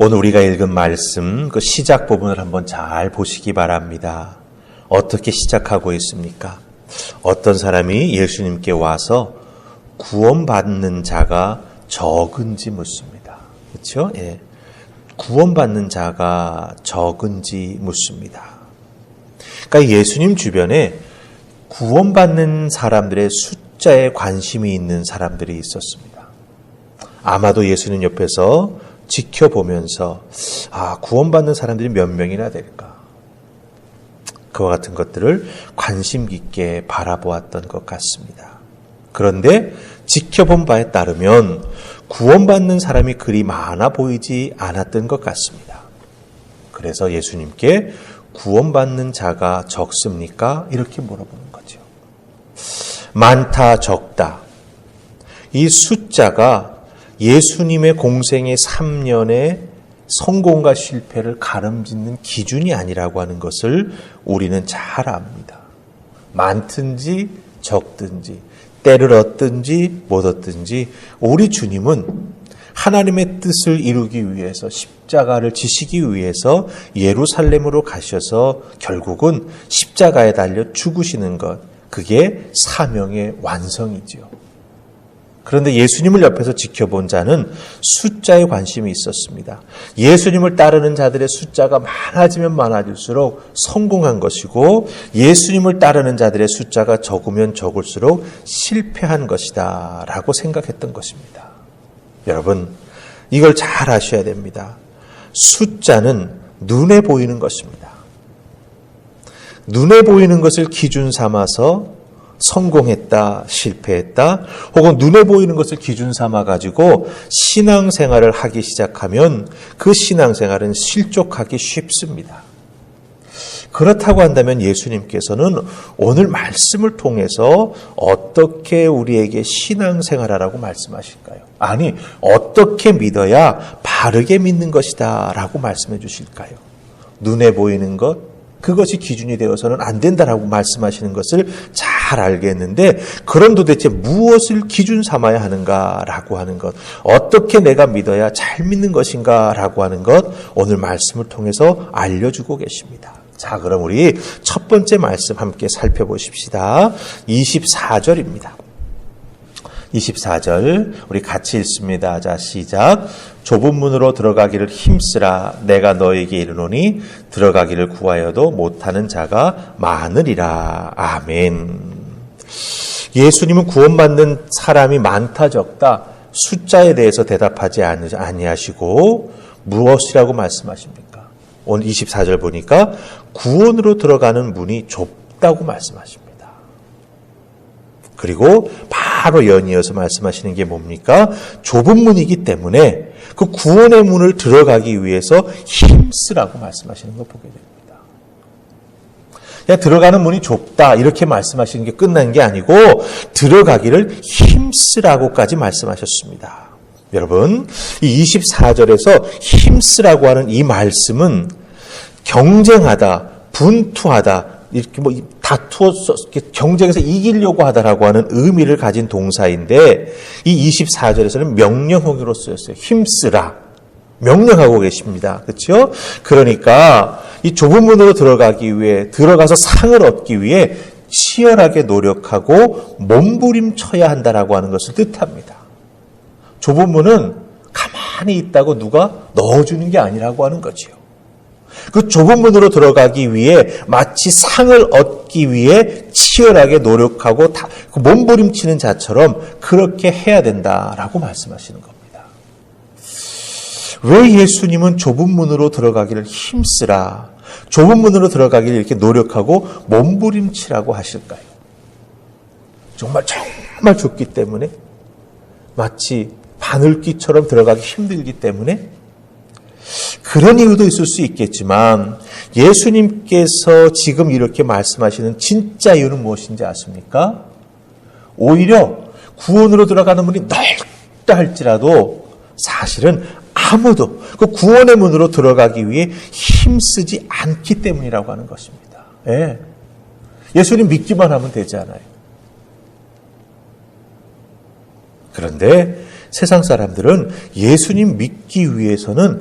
오늘 우리가 읽은 말씀, 그 시작 부분을 한번 잘 보시기 바랍니다. 어떻게 시작하고 있습니까? 어떤 사람이 예수님께 와서 구원받는 자가 적은지 묻습니다. 그렇죠? 예. 구원받는 자가 적은지 묻습니다. 그러니까 예수님 주변에 구원받는 사람들의 숫자에 관심이 있는 사람들이 있었습니다. 아마도 예수님 옆에서 지켜보면서 구원받는 사람들이 몇 명이나 될까? 그와 같은 것들을 관심 깊게 바라보았던 것 같습니다. 그런데 지켜본 바에 따르면 구원받는 사람이 그리 많아 보이지 않았던 것 같습니다. 그래서 예수님께 구원받는 자가 적습니까? 이렇게 물어보는 거죠. 많다, 적다. 이 숫자가 예수님의 공생의 3년의 성공과 실패를 가름짓는 기준이 아니라고 하는 것을 우리는 잘 압니다. 많든지 적든지 때를 얻든지 못 얻든지 우리 주님은 하나님의 뜻을 이루기 위해서 십자가를 지시기 위해서 예루살렘으로 가셔서 결국은 십자가에 달려 죽으시는 것, 그게 사명의 완성이지요. 그런데 예수님을 옆에서 지켜본 자는 숫자에 관심이 있었습니다. 예수님을 따르는 자들의 숫자가 많아지면 많아질수록 성공한 것이고 예수님을 따르는 자들의 숫자가 적으면 적을수록 실패한 것이다 라고 생각했던 것입니다. 여러분, 이걸 잘 아셔야 됩니다. 숫자는 눈에 보이는 것입니다. 눈에 보이는 것을 기준 삼아서 성공했다, 실패했다, 혹은 눈에 보이는 것을 기준 삼아가지고 신앙생활을 하기 시작하면 그 신앙생활은 실족하기 쉽습니다. 그렇다고 한다면 예수님께서는 오늘 말씀을 통해서 어떻게 우리에게 신앙생활하라고 말씀하실까요? 아니, 어떻게 믿어야 바르게 믿는 것이다 라고 말씀해 주실까요? 눈에 보이는 것, 그것이 기준이 되어서는 안 된다라고 말씀하시는 것을 잘 알겠는데, 그럼 도대체 무엇을 기준 삼아야 하는가라고 하는 것, 어떻게 내가 믿어야 잘 믿는 것인가라고 하는 것, 오늘 말씀을 통해서 알려주고 계십니다. 자, 그럼 우리 첫 번째 말씀 함께 살펴보십시다. 24절입니다. 24절 우리 같이 읽습니다. 자, 시작. 좁은 문으로 들어가기를 힘쓰라. 내가 너에게 이르노니 들어가기를 구하여도 못하는 자가 많으리라. 아멘. 예수님은 구원받는 사람이 많다 적다 숫자에 대해서 대답하지 아니하시고 무엇이라고 말씀하십니까? 오늘 24절 보니까 구원으로 들어가는 문이 좁다고 말씀하십니다. 그리고 바로 연이어서 말씀하시는 게 뭡니까? 좁은 문이기 때문에 그 구원의 문을 들어가기 위해서 힘쓰라고 말씀하시는 거 보게 됩니다. 그냥 들어가는 문이 좁다 이렇게 말씀하시는 게 끝난 게 아니고 들어가기를 힘쓰라고까지 말씀하셨습니다. 여러분, 이 24절에서 힘쓰라고 하는 이 말씀은 경쟁하다, 분투하다, 이렇게 다투어서 경쟁에서 이기려고 하다라고 하는 의미를 가진 동사인데, 이 24절에서는 명령형으로 쓰였어요. 힘쓰라. 명령하고 계십니다. 그렇죠? 그러니까 이 좁은 문으로 들어가기 위해, 들어가서 상을 얻기 위해 치열하게 노력하고 몸부림쳐야 한다라고 하는 것을 뜻합니다. 좁은 문은 가만히 있다고 누가 넣어주는 게 아니라고 하는 거지요. 그 좁은 문으로 들어가기 위해 마치 상을 얻기 위해 치열하게 노력하고 몸부림치는 자처럼 그렇게 해야 된다라고 말씀하시는 겁니다. 왜 예수님은 좁은 문으로 들어가기를 힘쓰라, 좁은 문으로 들어가기를 이렇게 노력하고 몸부림치라고 하실까요? 정말 좁기 때문에, 마치 바늘귀처럼 들어가기 힘들기 때문에, 그런 이유도 있을 수 있겠지만 예수님께서 지금 이렇게 말씀하시는 진짜 이유는 무엇인지 아십니까? 오히려 구원으로 들어가는 문이 넓다 할지라도 사실은 아무도 그 구원의 문으로 들어가기 위해 힘쓰지 않기 때문이라고 하는 것입니다. 예. 예수님 믿기만 하면 되잖아요. 그런데 세상 사람들은 예수님 믿기 위해서는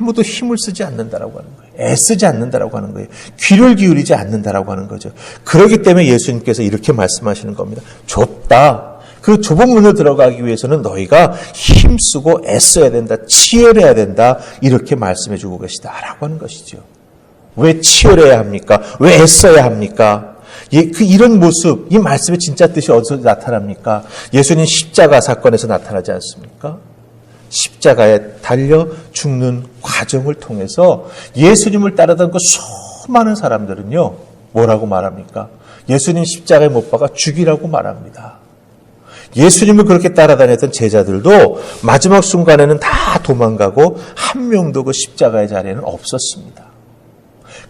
아무도 힘을 쓰지 않는다라고 하는 거예요. 애쓰지 않는다라고 하는 거예요. 귀를 기울이지 않는다라고 하는 거죠. 그렇기 때문에 예수님께서 이렇게 말씀하시는 겁니다. 좁다. 그 좁은 문을 들어가기 위해서는 너희가 힘쓰고 애써야 된다. 치열해야 된다. 이렇게 말씀해 주고 계시다라고 하는 것이죠. 왜 치열해야 합니까? 왜 애써야 합니까? 이런 모습, 이 말씀의 진짜 뜻이 어디서 나타납니까? 예수님 십자가 사건에서 나타나지 않습니까? 십자가에 달려 죽는 과정을 통해서 예수님을 따르던 그 수많은 사람들은요, 뭐라고 말합니까? 예수님 십자가에 못 박아 죽이라고 말합니다. 예수님을 그렇게 따라다녔던 제자들도 마지막 순간에는 다 도망가고 한 명도 그 십자가의 자리에는 없었습니다.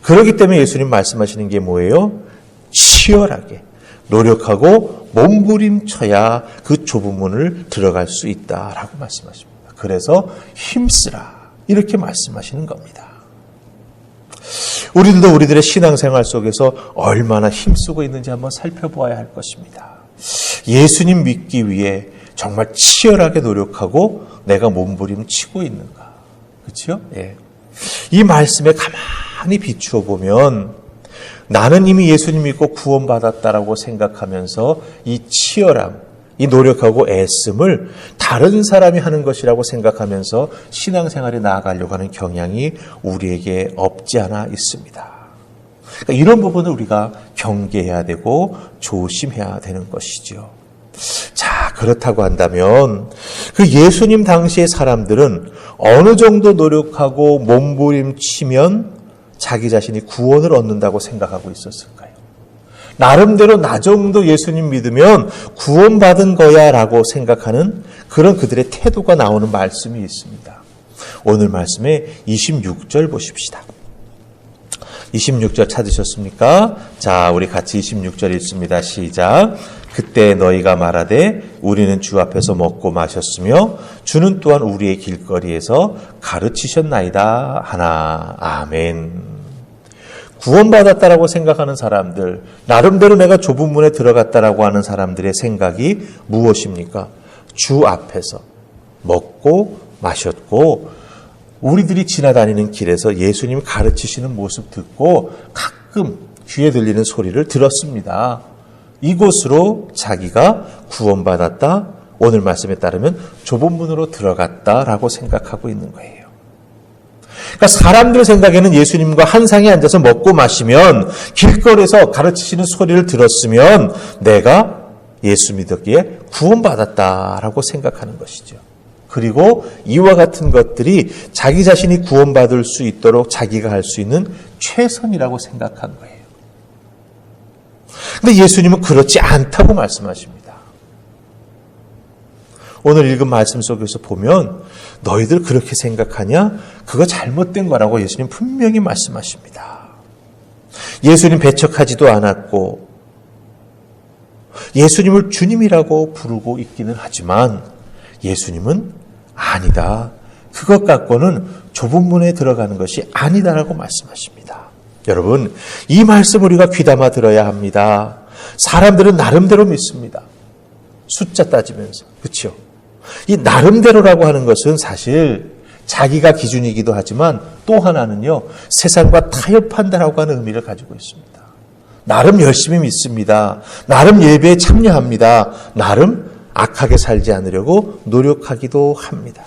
그렇기 때문에 예수님 말씀하시는 게 뭐예요? 치열하게 노력하고 몸부림쳐야 그 좁은 문을 들어갈 수 있다라고 말씀하십니다. 그래서 힘쓰라 이렇게 말씀하시는 겁니다. 우리들도 우리들의 신앙생활 속에서 얼마나 힘쓰고 있는지 한번 살펴보아야 할 것입니다. 예수님 믿기 위해 정말 치열하게 노력하고 내가 몸부림치고 있는가? 그렇죠? 예. 이 말씀에 가만히 비추어 보면 나는 이미 예수님 믿고 구원받았다라고 생각하면서 이 치열함, 이 노력하고 애씀을 다른 사람이 하는 것이라고 생각하면서 신앙생활에 나아가려고 하는 경향이 우리에게 없지 않아 있습니다. 그러니까 이런 부분을 우리가 경계해야 되고 조심해야 되는 것이죠. 자, 그렇다고 한다면 그 예수님 당시의 사람들은 어느 정도 노력하고 몸부림치면 자기 자신이 구원을 얻는다고 생각하고 있었을까요? 나름대로 나 정도 예수님 믿으면 구원받은 거야 라고 생각하는 그런 그들의 태도가 나오는 말씀이 있습니다. 오늘 말씀에 26절 보십시다. 26절 찾으셨습니까? 자, 우리 같이 26절 읽습니다. 시작. 그때 너희가 말하되 우리는 주 앞에서 먹고 마셨으며 주는 또한 우리의 길거리에서 가르치셨나이다 하나. 아멘. 구원받았다라고 생각하는 사람들, 나름대로 내가 좁은 문에 들어갔다라고 하는 사람들의 생각이 무엇입니까? 주 앞에서 먹고 마셨고 우리들이 지나다니는 길에서 예수님 가르치시는 모습 듣고 가끔 귀에 들리는 소리를 들었습니다. 이곳으로 자기가 구원받았다, 오늘 말씀에 따르면 좁은 문으로 들어갔다라고 생각하고 있는 거예요. 그러니까 사람들 생각에는 예수님과 한 상에 앉아서 먹고 마시면 길거리에서 가르치시는 소리를 들었으면 내가 예수 믿었기에 구원받았다라고 생각하는 것이죠. 그리고 이와 같은 것들이 자기 자신이 구원받을 수 있도록 자기가 할 수 있는 최선이라고 생각한 거예요. 그런데 예수님은 그렇지 않다고 말씀하십니다. 오늘 읽은 말씀 속에서 보면 너희들 그렇게 생각하냐? 그거 잘못된 거라고 예수님 분명히 말씀하십니다. 예수님 배척하지도 않았고 예수님을 주님이라고 부르고 있기는 하지만 예수님은 아니다. 그것 갖고는 좁은 문에 들어가는 것이 아니다라고 말씀하십니다. 여러분, 이 말씀 우리가 귀담아 들어야 합니다. 사람들은 나름대로 믿습니다. 숫자 따지면서. 그렇죠? 이 나름대로라고 하는 것은 사실 자기가 기준이기도 하지만 또 하나는요, 세상과 타협한다라고 하는 의미를 가지고 있습니다. 나름 열심히 믿습니다. 나름 예배에 참여합니다. 나름 악하게 살지 않으려고 노력하기도 합니다.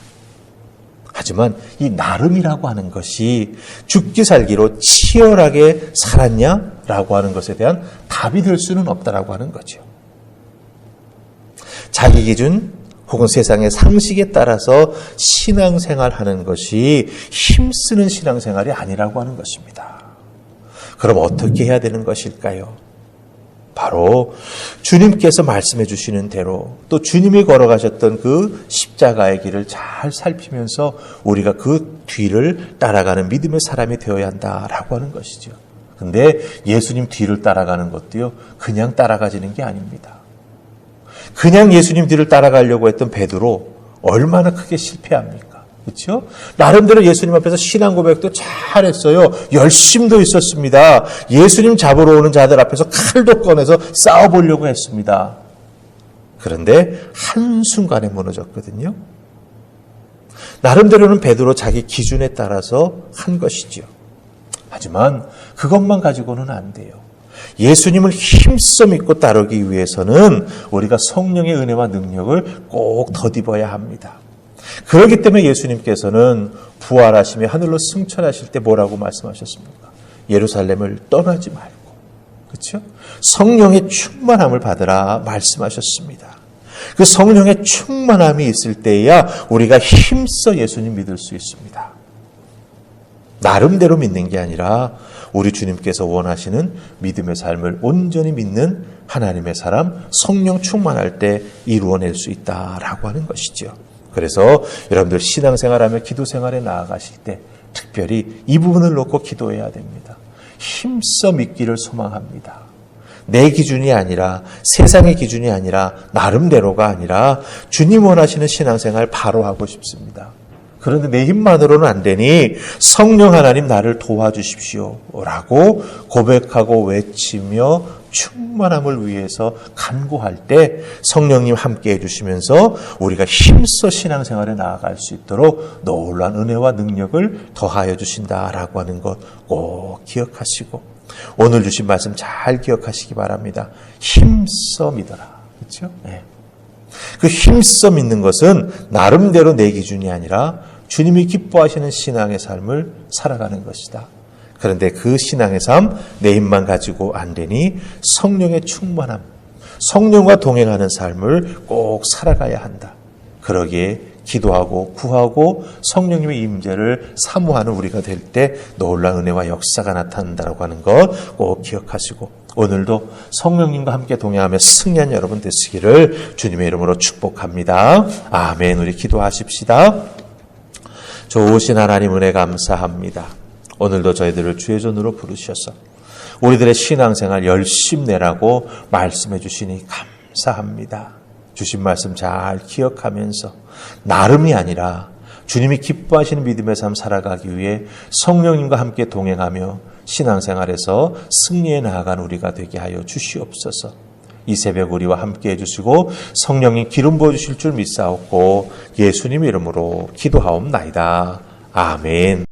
하지만 이 나름이라고 하는 것이 죽기 살기로 치열하게 살았냐라고 하는 것에 대한 답이 될 수는 없다라고 하는 거죠. 자기 기준 혹은 세상의 상식에 따라서 신앙생활하는 것이 힘쓰는 신앙생활이 아니라고 하는 것입니다. 그럼 어떻게 해야 되는 것일까요? 바로 주님께서 말씀해 주시는 대로 또 주님이 걸어가셨던 그 십자가의 길을 잘 살피면서 우리가 그 뒤를 따라가는 믿음의 사람이 되어야 한다라고 하는 것이죠. 근데 예수님 뒤를 따라가는 것도요, 그냥 따라가지는 게 아닙니다. 그냥 예수님 뒤를 따라가려고 했던 베드로 얼마나 크게 실패합니까? 그렇죠? 나름대로 예수님 앞에서 신앙 고백도 잘했어요. 열심도 있었습니다. 예수님 잡으러 오는 자들 앞에서 칼도 꺼내서 싸워보려고 했습니다. 그런데 한순간에 무너졌거든요. 나름대로는 베드로 자기 기준에 따라서 한 것이지요. 하지만 그것만 가지고는 안 돼요. 예수님을 힘써 믿고 따르기 위해서는 우리가 성령의 은혜와 능력을 꼭 덧입어야 합니다. 그렇기 때문에 예수님께서는 부활하시며 하늘로 승천하실 때 뭐라고 말씀하셨습니까? 예루살렘을 떠나지 말고, 그렇죠? 성령의 충만함을 받으라 말씀하셨습니다. 그 성령의 충만함이 있을 때야 우리가 힘써 예수님 믿을 수 있습니다. 나름대로 믿는 게 아니라 우리 주님께서 원하시는 믿음의 삶을 온전히 믿는 하나님의 사람, 성령 충만할 때 이루어낼 수 있다라고 하는 것이죠. 그래서 여러분들 신앙생활하며 기도생활에 나아가실 때 특별히 이 부분을 놓고 기도해야 됩니다. 힘써 믿기를 소망합니다. 내 기준이 아니라, 세상의 기준이 아니라, 나름대로가 아니라 주님 원하시는 신앙생활 바로 하고 싶습니다. 그런데 내 힘만으로는 안 되니 성령 하나님 나를 도와주십시오 라고 고백하고 외치며 충만함을 위해서 간구할 때 성령님 함께 해주시면서 우리가 힘써 신앙생활에 나아갈 수 있도록 놀라운 은혜와 능력을 더하여 주신다라고 하는 것 꼭 기억하시고 오늘 주신 말씀 잘 기억하시기 바랍니다. 힘써 믿어라. 그렇죠? 네. 그 힘써 믿는 것은 나름대로 내 기준이 아니라 주님이 기뻐하시는 신앙의 삶을 살아가는 것이다. 그런데 그 신앙의 삶, 내 힘만 가지고 안 되니 성령의 충만함, 성령과 동행하는 삶을 꼭 살아가야 한다. 그러기에 기도하고 구하고 성령님의 임재를 사모하는 우리가 될 때 놀라운 은혜와 역사가 나타난다고 하는 것 꼭 기억하시고 오늘도 성령님과 함께 동행하며 승리한 여러분 되시기를 주님의 이름으로 축복합니다. 아멘. 우리 기도하십시다. 좋으신 하나님 은혜 감사합니다. 오늘도 저희들을 주의 손으로 부르셔서 우리들의 신앙생활 열심히 내라고 말씀해 주시니 감사합니다. 주신 말씀 잘 기억하면서 나름이 아니라 주님이 기뻐하시는 믿음의 삶 살아가기 위해 성령님과 함께 동행하며 신앙생활에서 승리해 나아간 우리가 되게 하여 주시옵소서. 이 새벽 우리와 함께 해주시고 성령님 기름 부어주실 줄 믿사옵고 예수님 이름으로 기도하옵나이다. 아멘.